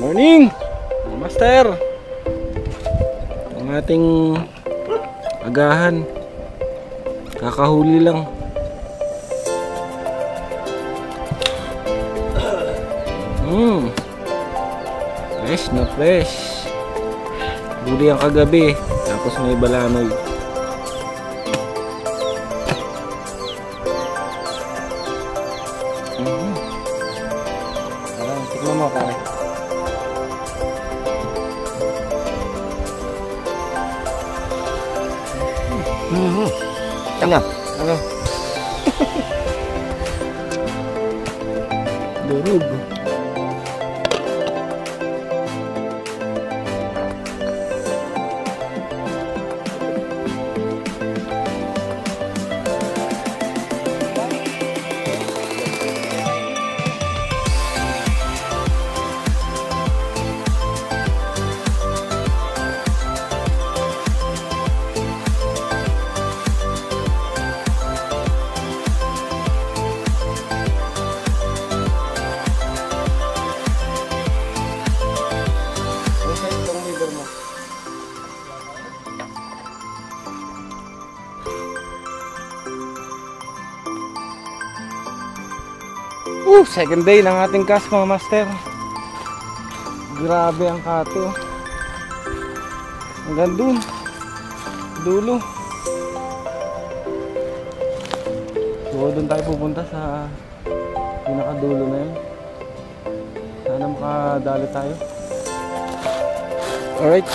Morning, Master. Ang ating agahan, kakahuli lang. Fresh na fresh. Huli ang kagabi, tapos may balanoy. Tikman mo, pare. Ano? Ano? Durog. Second day ng ating cast, mga master. Grabe ang kato. Hanggang dun dulo. So dun tayo pupunta sa pinakadulo na yun. Sana makadali tayo. Alright,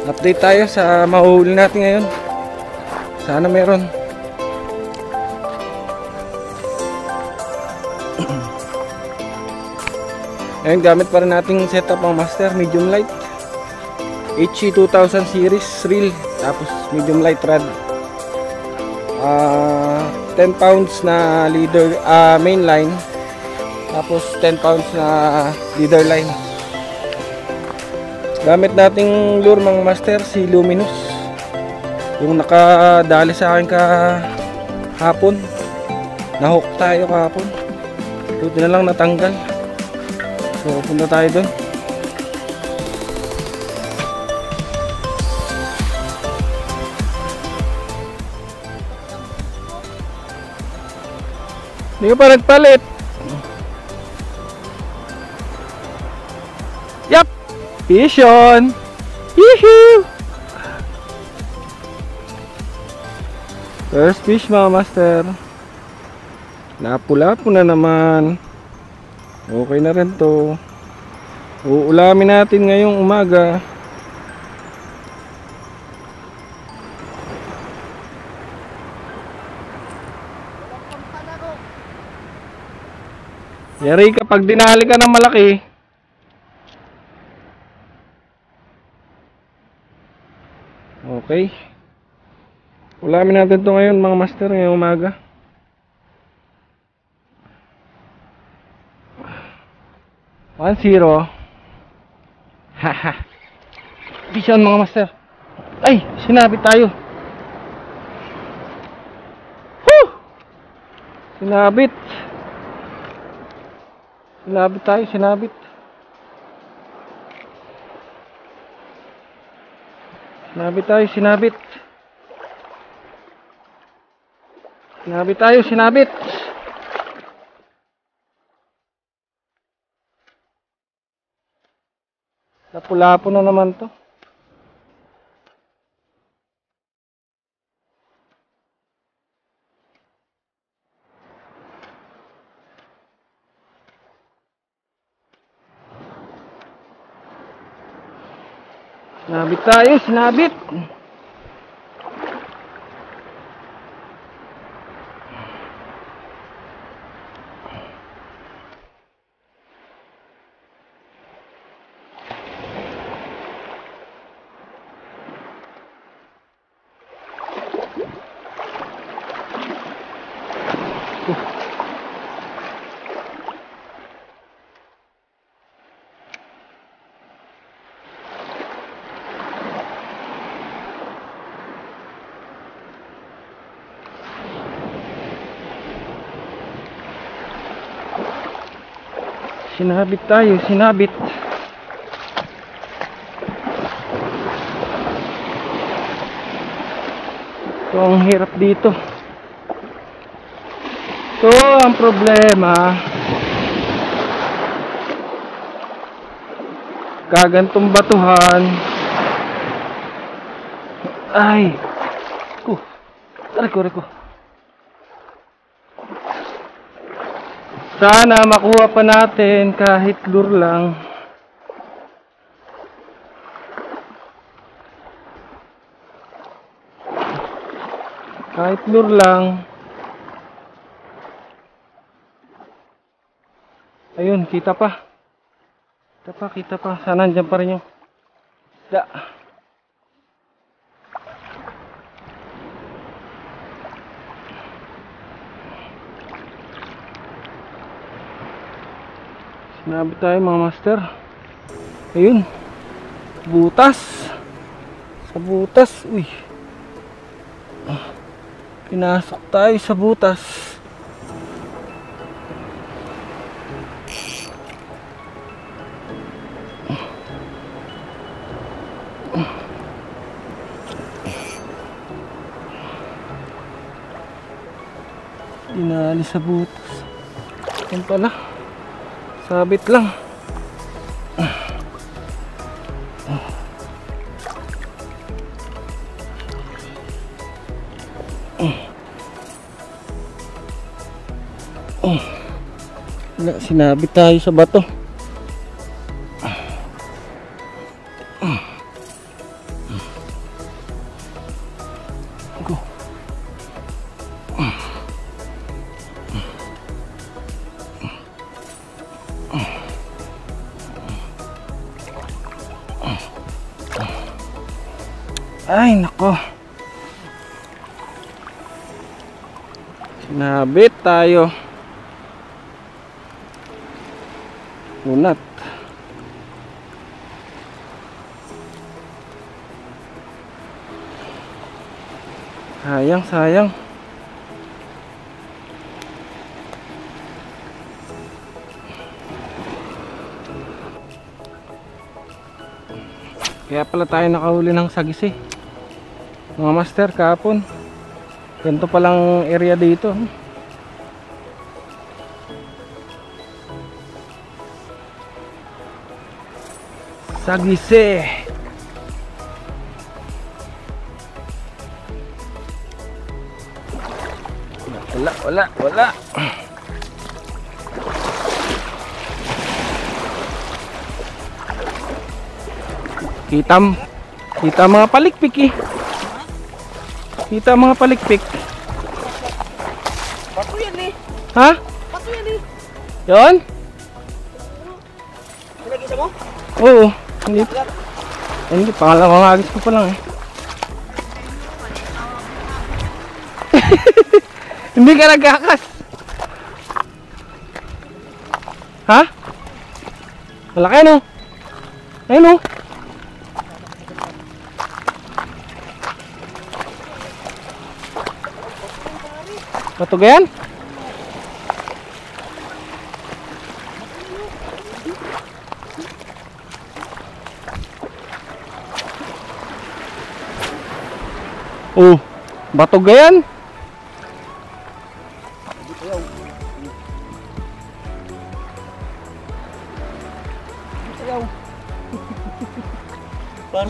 update tayo sa mahuhuli natin ngayon. Sana meron. Ngayon, gamit pa rin nating setup ang master, medium light HC 2000 series reel, tapos medium light rod, 10 pounds na leader, main line, tapos 10 pounds na leader line. Gamit nating lure mga master, si Luminous, yung nakadali sa akin kahapon. Nahook tayo kahapon, buti na lang natanggal. So, punta tayo doon. Hindi ka pa nagpalit. Yup! Fish on! Yee-hoo! First fish, mga master. Lapu-lapu na naman. Okay na rin to. Uulamin natin ngayong umaga. Yari kapag dinali ka ng malaki. Okay. Ulamin natin to ngayon, mga master, ngayong umaga. One zero. Haha. Vision, mga master. Ay, sinabit tayo. Woo! Sinabit. Sinabit tayo, sinabit. Sinabit tayo, sinabit. Sinabit tayo, sinabit. Lapu-lapu na naman to. Sinabit tayo, sinabit. Sinabit tayo, sinabit. So ang hirap dito. So ang problema, gagantong batuhan. Ay Reko. Sana makuha pa natin kahit lure lang. Kahit lure lang. Ayun, kita pa. Kita pa. Sana andyan pa rin yung isda. Sinabi tayo mga master. Ayun. Butas. Sa butas. Uy. Pinasok tayo sa butas. Dinali sa butas. Yan pala. Sabit lang. Sinabit tayo sa bato. Ay nako, sinabit tayo. Unat. Sayang. Kaya pala tayo nakahuli ng sagisi, mga master, kahapon. Ganito palang area dito. Sagisi. Wala. Kita mga palikpik eh. Kita mga palikpik. Bato yan eh. Ha? Bato yan eh. Yon? Pinagisa mo? Oo. Hindi, pangalawang agis ko pa lang eh. Hindi ka nagkakas. Ha? Malaki no? Ayun no? Bato yan? Oh, bato yan?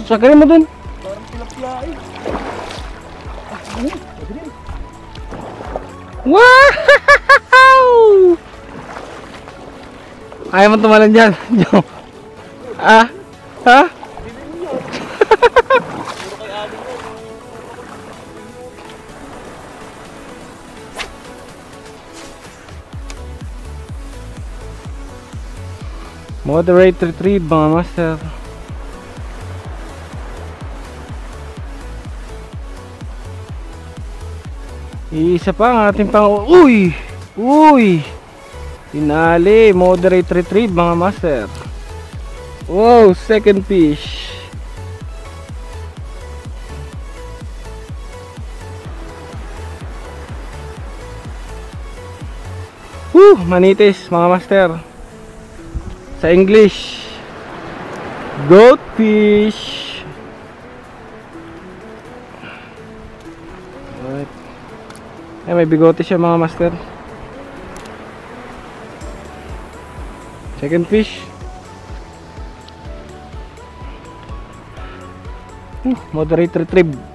Sagarin mo dun. Parang tilapia eh. Wow! Ayaw mo tumalan dyan, Joe. Ah? Ha? Moderate retrieve mga master. Iisa pa ang ating pang... Uy! Tinali. Moderate retrieve mga master. Wow! Second fish. Manitis mga master. Sa English, goatfish. Ay, may bigote siya mga master. Second fish. Moderate retrieve.